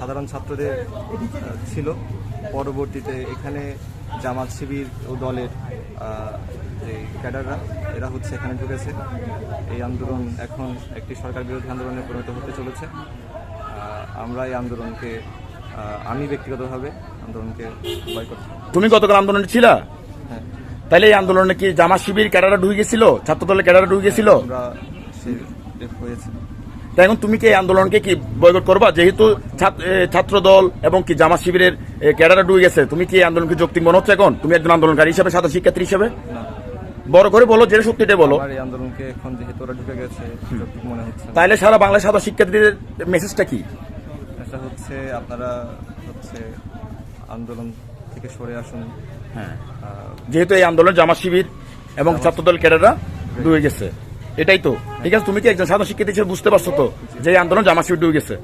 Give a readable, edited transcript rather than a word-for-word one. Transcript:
সাধারণ ছাত্রদের ছিল। পরবর্তীতে এখানে জামাত শিবির ও দলের যে ক্যাডাররা এরা হচ্ছে এখানে ঢুকেছে। এই আন্দোলন এখন একটি সরকার বিরোধী আন্দোলনে পরিণত হতে চলেছে। আমরা এই আন্দোলনকে আমি ব্যক্তিগতভাবে আন্দোলনকে বয়কট। তুমি গতকাল আন্দোলনে ছিলা? হ্যাঁ। তাহলে এই আন্দোলনে কি জামাত শিবির ক্যাডাররা ঢুকে গেছিল, ছাত্র দলের ক্যাডাররা ঢুকে গেছিল? আমরা সে হয়েছে। তাই এখন তুমি কি এই আন্দোলনকে কি বয়কট করবা? যেহেতু ছাত্র দল এবং কি জামাত শিবিরের ক্যাডাররা ঢুকে গেছে, তুমি কি এই আন্দোলনকে যৌক্তিক মনে হচ্ছে? এখন তুমি একজন আন্দোলনকারী হিসেবে, সাধারণ শিক্ষার্থী হিসেবে বড় করে বলো, যেটা সত্যিটা বলো। এই আন্দোলনকে এখন যেহেতু ওরা ঢুকে গেছে যৌক্তিক মনে হচ্ছে। তাইলে সারা বাংলাদেশ সাধারণ শিক্ষার্থীদের মেসেজটা কি? এটা হচ্ছে আপনারা হচ্ছে আন্দোলন থেকে সরে আসুন। হ্যাঁ, যেহেতু এই আন্দোলন জামাত শিবির এবং ছাত্রদল ক্যাডাররা ডুবে গেছে, এটাই তো ঠিক আছে। তুমি কি একজন সাধারণ শিক্ষার্থী হিসেবে বুঝতে পারছো তো যে এই আন্দোলন জামাত শিবির ডুবে গেছে?